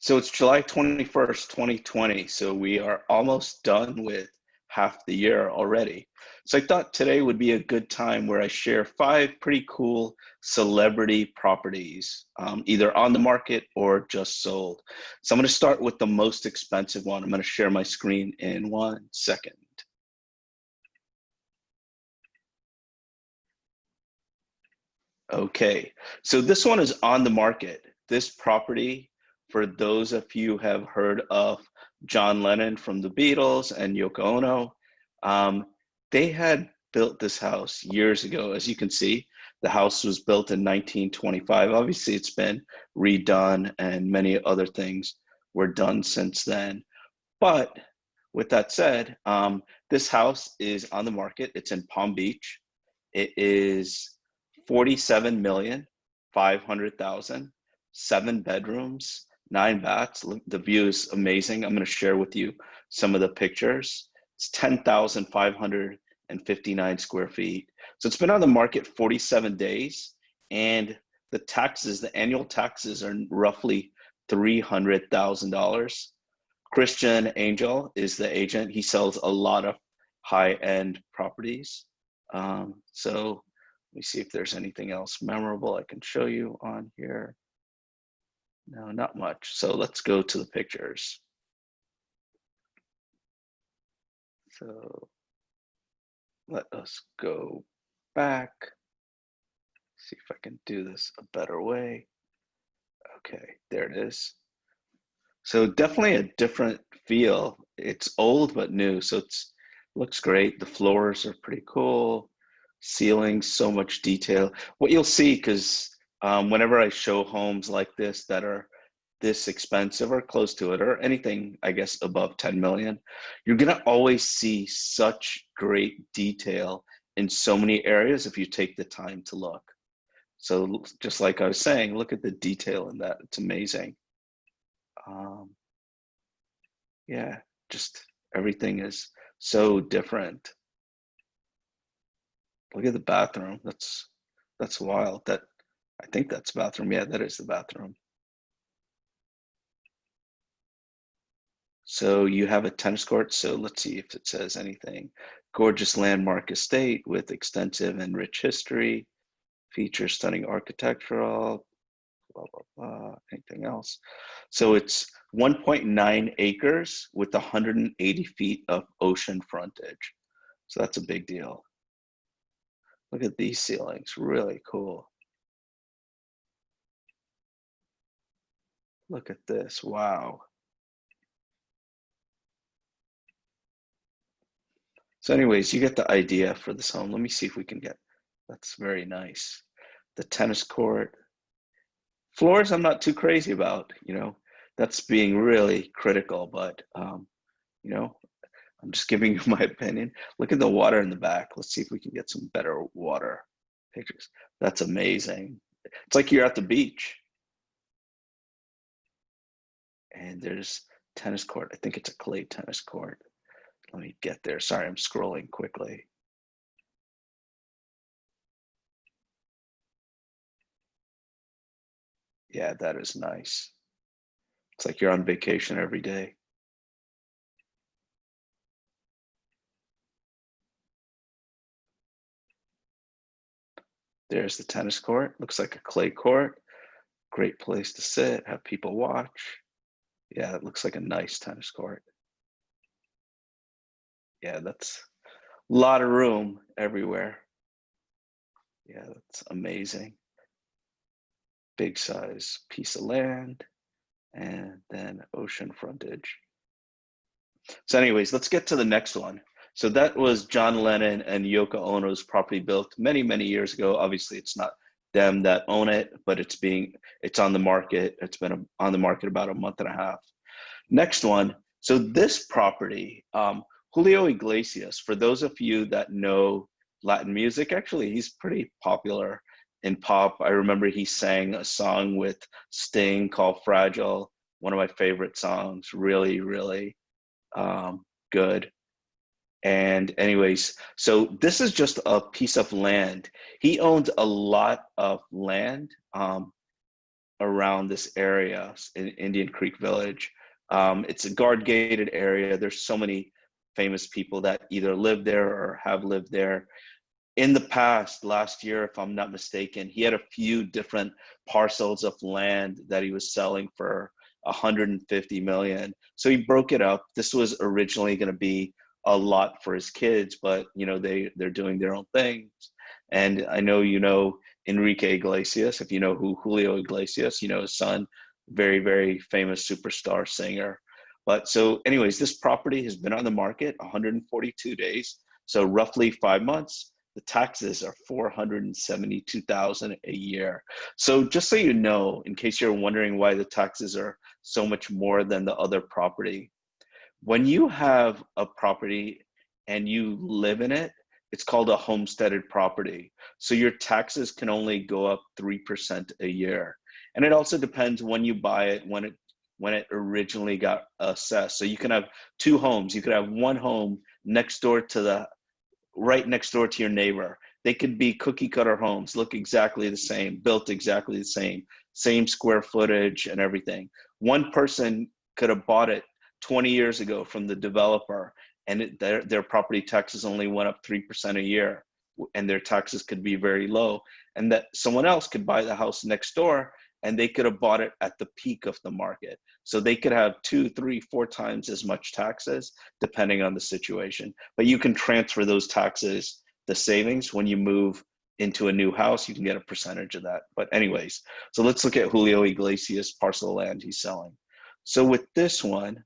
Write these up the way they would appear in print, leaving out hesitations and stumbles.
So it's July 21st, 2020. So we are almost done with half the year already. So I thought today would be a good time where I share five pretty cool celebrity properties, either on the market or just sold. So I'm going to start with the most expensive one. I'm going to share my screen in 1 second. Okay, so this one is on the market. This property, for those of you who have heard of John Lennon from the Beatles and Yoko Ono, um, they had built this house years ago. As you can see, the house was built in 1925. Obviously, it's been redone and many other things were done since then. But with that said, this house is on the market. It's in Palm Beach. It is 47,500,000, 7 bedrooms, 9 baths. The view is amazing. I'm going to share with you some of the pictures. It's 10,559 square feet. So it's been on the market 47 days, and the annual taxes are roughly $300,000. Christian Angel is the agent. He sells a lot of high-end properties. So let me see if there's anything else memorable I can show you on here. No, not much. So let's go to the pictures. So let us go back. See if I can do this a better way. Okay, there it is. So definitely a different feel. It's old but new, so it's looks great. The floors are pretty cool. Ceiling, so much detail. What you'll see, because whenever I show homes like this that are this expensive or close to it, or anything, I guess, above 10 million, you're gonna always see such great detail in so many areas if you take the time to look. So just like I was saying, look at the detail in that. It's amazing. Yeah, just everything is so different. Look at the bathroom. That's wild. I think that's the bathroom. Yeah, that is the bathroom. So you have a tennis court. So let's see if it says anything. Gorgeous landmark estate with extensive and rich history. Features stunning architectural. Blah blah blah. Anything else? So it's 1.9 acres with 180 feet of ocean frontage. So that's a big deal. Look at these ceilings, really cool. Look at this, wow. So anyways, you get the idea for this home. Let me see if we can get, that's very nice. The tennis court. Floors I'm not too crazy about, that's being really critical, but you know, I'm just giving you my opinion. Look at the water in the back. Let's see if we can get some better water pictures. That's amazing. It's like you're at the beach. And there's tennis court. I think it's a clay tennis court. Let me get there. Sorry, I'm scrolling quickly. Yeah, that is nice. It's like you're on vacation every day. There's the tennis court. Looks like a clay court. Great place to sit, have people watch. Yeah, it looks like a nice tennis court. Yeah, that's a lot of room everywhere. Yeah, that's amazing. Big size piece of land and then ocean frontage. So anyways, let's get to the next one. So that was John Lennon and Yoko Ono's property built many, many years ago. Obviously, it's not them that own it, but it's on the market. It's been on the market about a month and a half. Next one. So this property, Julio Iglesias, for those of you that know Latin music, actually, he's pretty popular in pop. I remember he sang a song with Sting called Fragile, one of my favorite songs, really, really good. And anyways, so this is just a piece of land. He owns a lot of land around this area in Indian Creek Village. It's a guard gated area. There's so many famous people that either live there or have lived there. In the past, last year, if I'm not mistaken, he had a few different parcels of land that he was selling for 150 million. So he broke it up. This was originally going to be a lot for his kids, but you know they're doing their own things. And I know you know Enrique Iglesias. If you know who Julio Iglesias, you know his son, very very famous superstar singer. But so, anyways, this property has been on the market 142 days, so roughly 5 months. The taxes are 472,000 a year. So just so you know, in case you're wondering why the taxes are so much more than the other property, when you have a property and you live in it, it's called a homesteaded property. So your taxes can only go up 3% a year. And it also depends when you buy it, when it originally got assessed. So you can have two homes. You could have one home next door to the right next door to your neighbor. They could be cookie cutter homes, look exactly the same, built exactly the same square footage and everything. One person could have bought it 20 years ago from the developer, and their property taxes only went up 3% a year, and their taxes could be very low. And that someone else could buy the house next door, and they could have bought it at the peak of the market. So they could have 2, 3, 4 times as much taxes, depending on the situation. But you can transfer those taxes, the savings, when you move into a new house, you can get a percentage of that. But anyways, so let's look at Julio Iglesias' parcel of land he's selling. So with this one,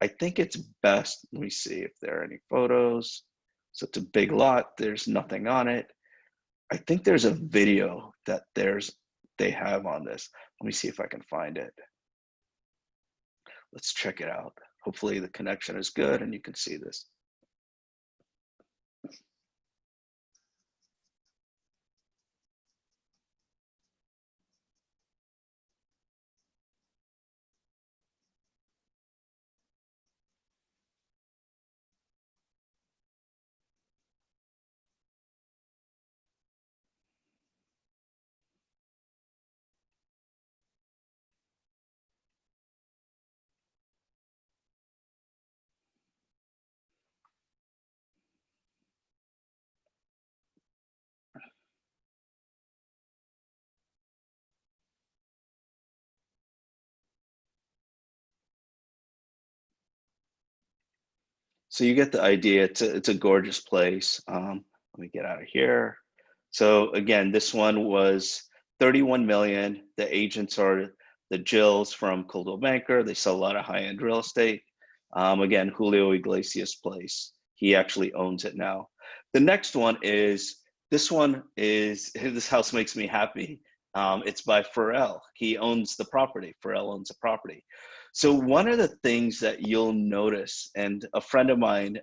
I think it's best, let me see if there are any photos. So it's a big lot, there's nothing on it. I think there's a video that they have on this. Let me see if I can find it. Let's check it out. Hopefully the connection is good and you can see this. So you get the idea. It's a gorgeous place. Let me get out of here. So again, this one was 31 million. The agents are the Jills from Coldwell Banker. They sell a lot of high-end real estate. Again, Julio Iglesias place. He actually owns it now. The next one is, this one is, this house makes me happy. It's by Pharrell. He owns the property. Pharrell owns the property. So one of the things that you'll notice, and a friend of mine,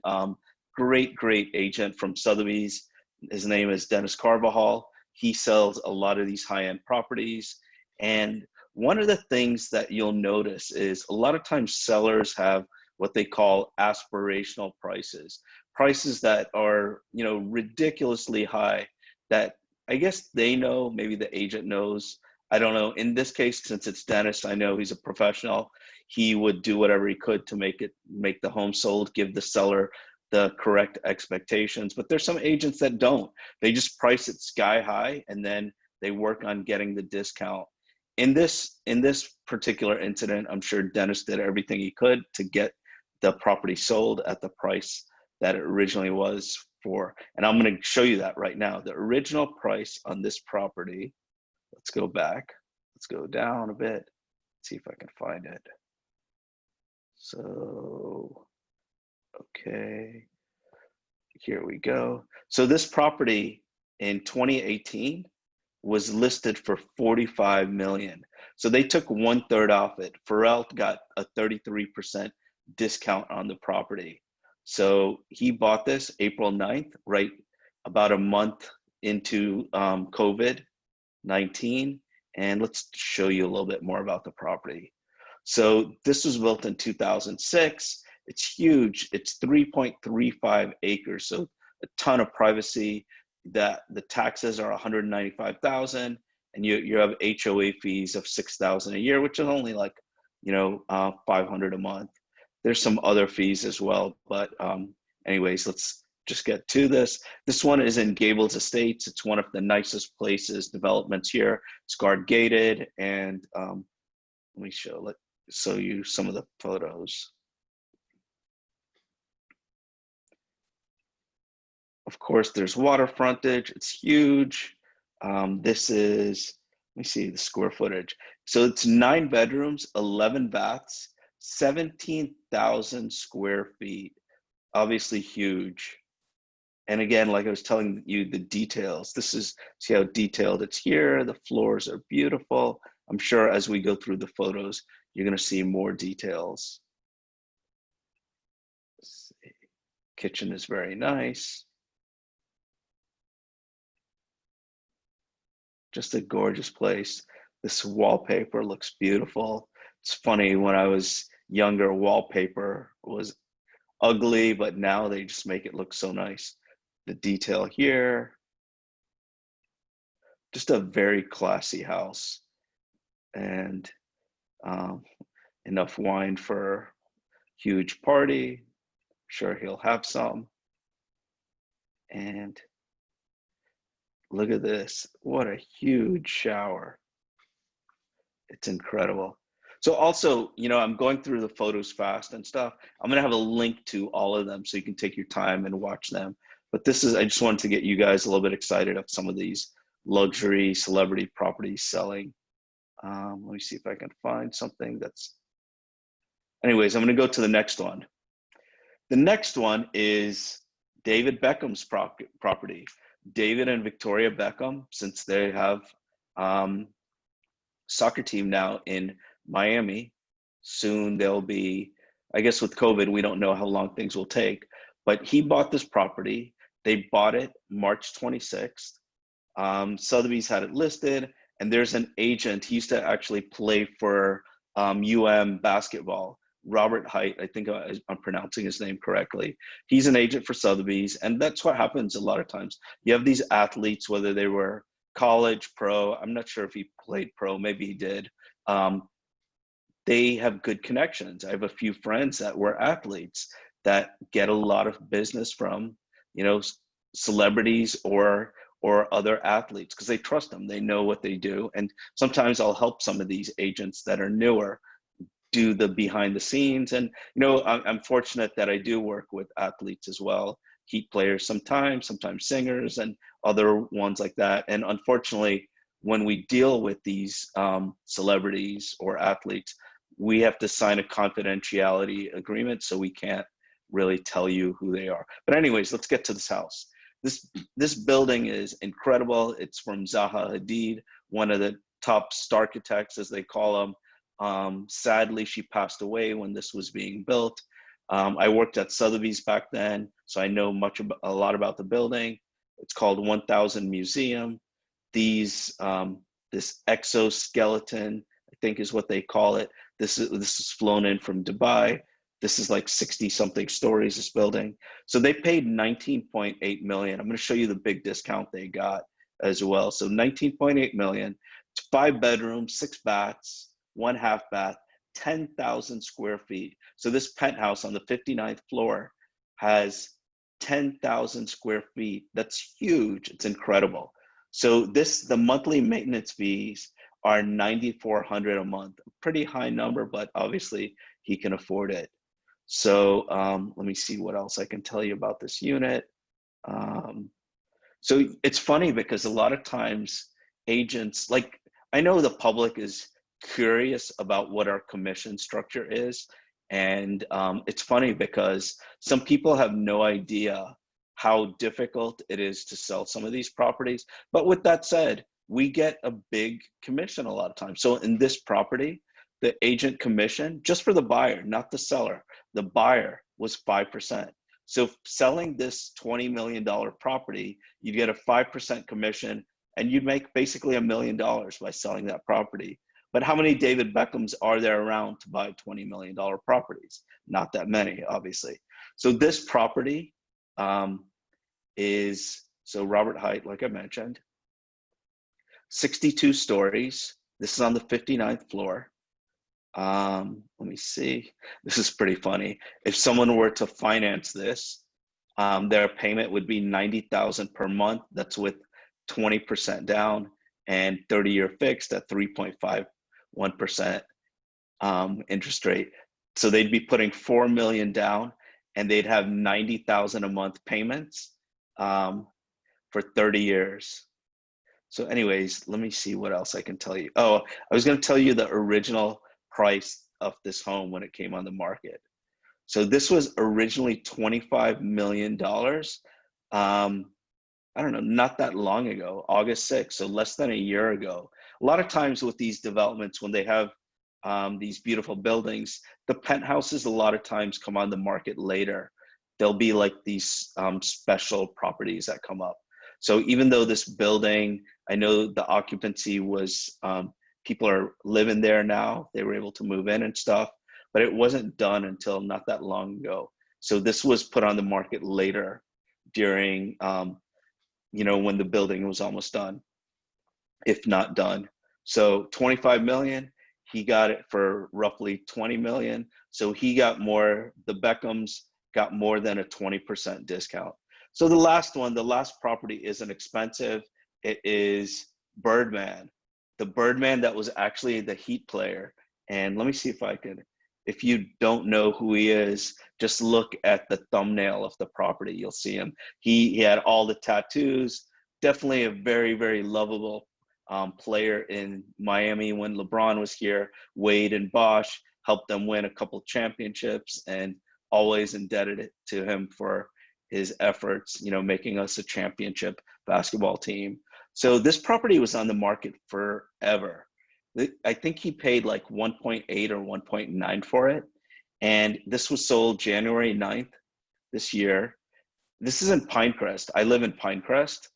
great agent from Sotheby's, his name is Dennis Carvajal. He sells a lot of these high-end properties. And one of the things that you'll notice is a lot of times sellers have what they call aspirational prices, prices that are, you know, ridiculously high, that I guess they know, maybe the agent knows. I don't know. In this case, since it's Dennis, I know he's a professional. He would do whatever he could to make the home sold, give the seller the correct expectations. But there's some agents that don't. They just price it sky high and then they work on getting the discount. In this particular incident, I'm sure Dennis did everything he could to get the property sold at the price that it originally was for. And I'm going to show you that right now. The original price on this property, let's go back. Let's go down a bit. See if I can find it. So, okay, here we go. So this property in 2018 was listed for 45 million. So they took 1/3 off it. Pharrell got a 33% discount on the property. So he bought this April 9th, right about a month into COVID-19. And let's show you a little bit more about the property. So this was built in 2006. It's huge. It's 3.35 acres, so a ton of privacy. That the taxes are 195,000, and you have HOA fees of 6,000 a year, which is only like, 500 a month. There's some other fees as well, but anyways, let's just get to this. This one is in Gables Estates. It's one of the nicest places, developments here. It's guard gated, and let me show you some of the photos. Of course, there's water frontage. It's huge. This is, let me see the square footage. So it's 9 bedrooms, 11 baths, 17,000 square feet. Obviously huge. And again, like I was telling you, the details. See how detailed it's here. The floors are beautiful. I'm sure as we go through the photos, you're going to see more details. Kitchen is very nice. Just a gorgeous place. This wallpaper looks beautiful. It's funny, when I was younger, wallpaper was ugly, but now they just make it look so nice. The detail here. Just a very classy house, and enough wine for huge party. Sure, he'll have some. And look at this. What a huge shower. It's incredible. So also, I'm going through the photos fast and stuff. I'm going to have a link to all of them so you can take your time and watch them. But I just wanted to get you guys a little bit excited of some of these luxury celebrity properties selling. Let me see if I can find something anyways, I'm going to go to the next one. The next one is David Beckham's property. David and Victoria Beckham, since they have soccer team now in Miami, soon they'll be, I guess with COVID, we don't know how long things will take, but he bought this property. They bought it March 26th. Sotheby's had it listed, and there's an agent. He used to actually play for basketball. Robert Height, I think I'm pronouncing his name correctly. He's an agent for Sotheby's, and that's what happens a lot of times. You have these athletes, whether they were college, pro, I'm not sure if he played pro, maybe he did. They have good connections. I have a few friends that were athletes that get a lot of business from, celebrities or other athletes, because they trust them. They know what they do. And sometimes I'll help some of these agents that are newer do the behind the scenes. And, I'm fortunate that I do work with athletes as well. Heat players sometimes singers and other ones like that. And unfortunately, when we deal with these celebrities or athletes, we have to sign a confidentiality agreement, so we can't really tell you who they are. But anyways, let's get to this house. This building is incredible. It's from Zaha Hadid, one of the top starchitects, as they call them. Sadly, she passed away when this was being built. I worked at Sotheby's back then, so I know a lot about the building. It's called 1000 Museum. This exoskeleton, I think is what they call it. This is flown in from Dubai. This is like 60 something stories, this building. So they paid 19.8 million. I'm going to show you the big discount they got as well. So 19.8 million, it's 5 bedrooms, 6 baths, 1 half bath, 10,000 square feet. So this penthouse on the 59th floor has 10,000 square feet. That's huge. It's incredible. So the monthly maintenance fees are $9,400 a month. Pretty high number, but obviously he can afford it. So let me see what else I can tell you about this unit. So it's funny because a lot of times agents, like, I know the public is curious about what our commission structure is. And it's funny because some people have no idea how difficult it is to sell some of these properties. But with that said, we get a big commission a lot of times. So in this property, the agent commission, just for the buyer, not the seller, the buyer was 5%. So selling this $20 million property, you get a 5% commission, and you'd make basically $1 million by selling that property. But how many David Beckhams are there around to buy $20 million properties? Not that many, obviously. So this property so Robert Height, like I mentioned. 62 stories. This is on the 59th floor. Let me see. This is pretty funny. If someone were to finance this, their payment would be 90,000 per month. That's with 20% down and 30-year fixed at 3.51% interest rate. So they'd be putting 4 million down, and they'd have 90,000 a month payments for 30 years. So anyways, let me see what else I can tell you. Oh, I was going to tell you the original price of this home when it came on the market. So this was originally $25 million. I don't know, not that long ago, August 6th, so less than a year ago. A lot of times with these developments, when they have these beautiful buildings, the penthouses a lot of times come on the market later. There'll be like these special properties that come up. So even though this building, I know the occupancy was, people are living there now, they were able to move in and stuff, but it wasn't done until not that long ago. So this was put on the market later during, when the building was almost done, if not done. So 25 million, he got it for roughly 20 million. So he got more, the Beckhams got more than a 20% discount. So the last one, the last property isn't expensive. It is Birdman. The Birdman that was actually the Heat player. And let me see if I could, if you don't know who he is, just look at the thumbnail of the property. You'll see him. He had all the tattoos. Definitely a very, very lovable player in Miami when LeBron was here. Wade and Bosh helped them win a couple championships, and always indebted it to him for his efforts, making us a championship basketball team. So this property was on the market forever. I think he paid like 1.8 or 1.9 for it. And this was sold January 9th this year. This is in Pinecrest. I live in Pinecrest.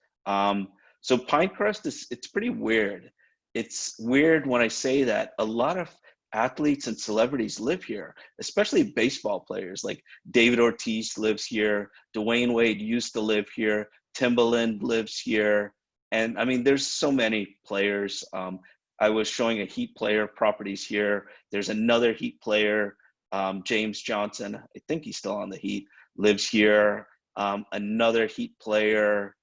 So Pinecrest it's pretty weird. It's weird when I say that a lot of athletes and celebrities live here, especially baseball players. Like David Ortiz lives here. Dwayne Wade used to live here. Timbaland lives here. And I mean, there's so many players. I was showing a Heat player properties here. There's another Heat player, James Johnson. I think he's still on the Heat, lives here. Another Heat player,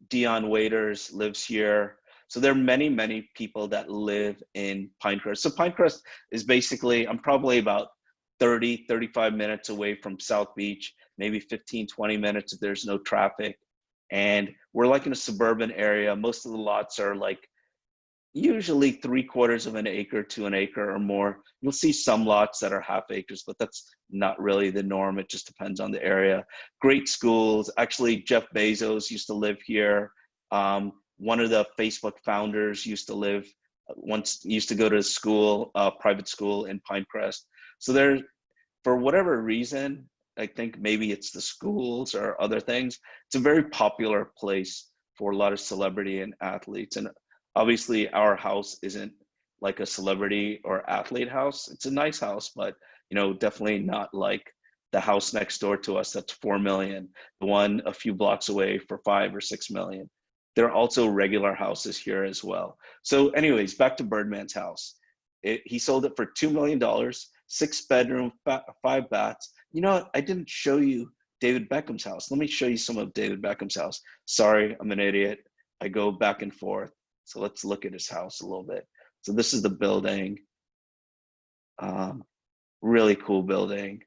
Dion Waiters, lives here. So there are many, many people that live in Pinecrest. So Pinecrest is basically, I'm probably about 30, 35 minutes away from South Beach, maybe 15, 20 minutes if there's no traffic. And we're like in a suburban area. Most of the lots are like usually 3/4 of an acre to an acre or more. You'll see some lots that are half acres, but that's not really the norm. It just depends on the area. Great schools. Actually, Jeff Bezos used to live here. One of the Facebook founders used to live, used to go to school, private school in Pinecrest. So there, for whatever reason, I think maybe it's the schools or other things, it's a very popular place for a lot of celebrity and athletes. And obviously our house isn't like a celebrity or athlete house. It's a nice house, but definitely not like the house next door to us that's 4 million, the one a few blocks away for 5 or 6 million. There are also regular houses here as well. So anyways, back to Birdman's house. He sold it for $2 million, 6-bedroom, 5 baths. I didn't show you David Beckham's house. Let me show you some of David Beckham's house. Sorry, I'm an idiot. I go back and forth. So let's look at his house a little bit. So this is the building. Really cool building.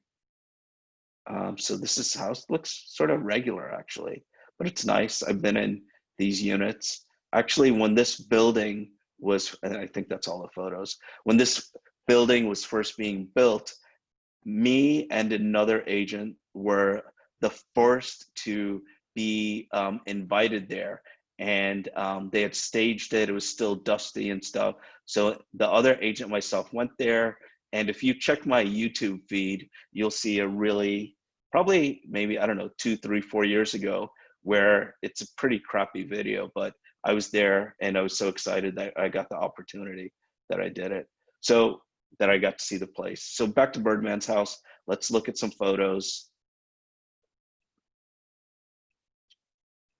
So this is house, looks sort of regular actually, but it's nice. I've been in these units. Actually, when this building was, and I think that's all the photos, when this building was first being built, me and another agent were the first to be invited there. And they had staged it. It was still dusty and stuff. So the other agent, myself, went there. And if you check my YouTube feed, you'll see a really, probably maybe, I don't know, 2, 3, 4 years ago, where it's a pretty crappy video, but I was there and I was so excited that I got the opportunity that I did it. So that I got to see the place. So back to Birdman's house. Let's look at some photos.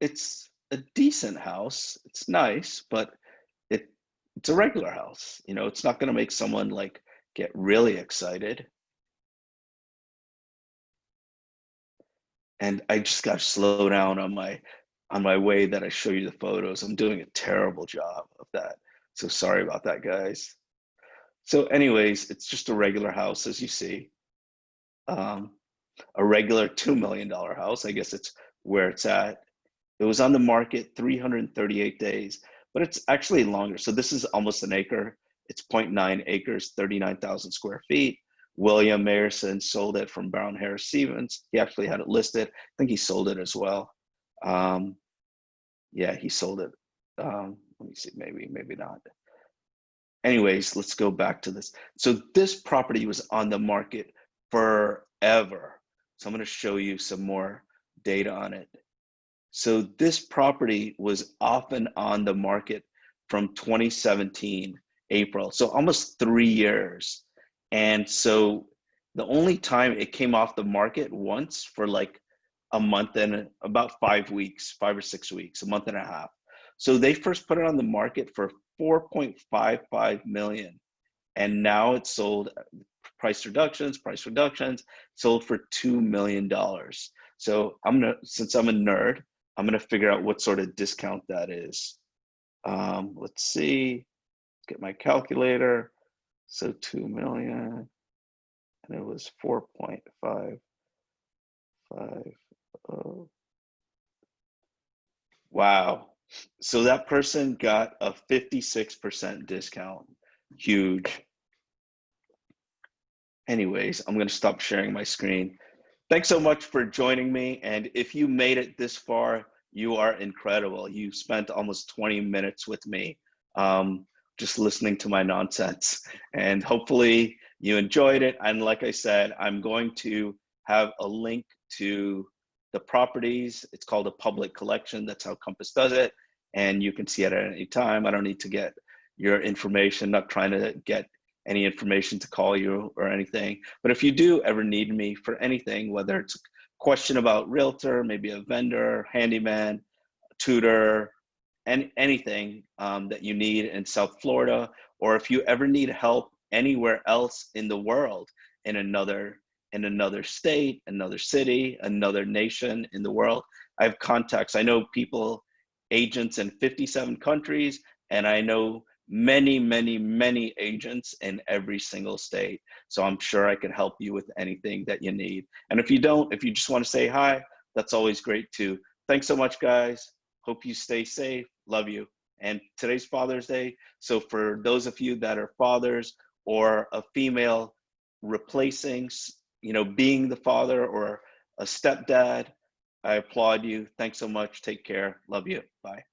It's a decent house. It's nice, but It's a regular house. You know, it's not going to make someone like get really excited. And I just got to slow down on my way that I show you the photos. I'm doing a terrible job of that. So sorry about that, guys. So anyways, it's just a regular house, as you see. Um, a regular $2 million house. I guess it's where it's at. It was on the market 338 days, but it's actually longer. So this is almost an acre. It's zero point 0.9 acres, 39,000 square feet. William Mayerson sold it from Brown Harris Stevens. He actually had it listed. I think he sold it as well. Um, yeah, he sold it. Let me see, maybe not. Anyways, let's go back to this. So this property was on the market forever. So I'm going to show you some more data on it. So this property was off and on the market from 2017, April, so almost 3 years. And so the only time it came off the market once for like a month and about 5 weeks, 5 or 6 weeks, a month and a half. So they first put it on the market for 4.55 million. And now it's sold, price reductions, sold for $2 million. So since I'm a nerd, I'm gonna figure out what sort of discount that is. Let's see, get my calculator. So 2 million, and it was 4.55. Oh, wow. So that person got a 56% discount. Huge. Anyways, I'm gonna stop sharing my screen. Thanks so much for joining me. And if you made it this far, you are incredible. You spent almost 20 minutes with me, just listening to my nonsense. And hopefully you enjoyed it. And like I said, I'm going to have a link to the properties. It's called a public collection. That's how Compass does it. And you can see it at any time. I don't need to get your information, not trying to get any information to call you or anything. But if you do ever need me for anything, whether it's a question about realtor, maybe a vendor, handyman, tutor, and anything that you need in South Florida, or if you ever need help anywhere else in the world, in another state, another city, another nation in the world, I have contacts. I know people, agents in 57 countries, and I know many agents in every single state. So I'm sure I can help you with anything that you need. And if you don't, if you just want to say hi, that's always great too. Thanks so much, guys. Hope you stay safe. Love you. And today's Father's Day. So for those of you that are fathers or a female replacing, being the father or a stepdad, I applaud you. Thanks so much. Take care. Love you. Bye.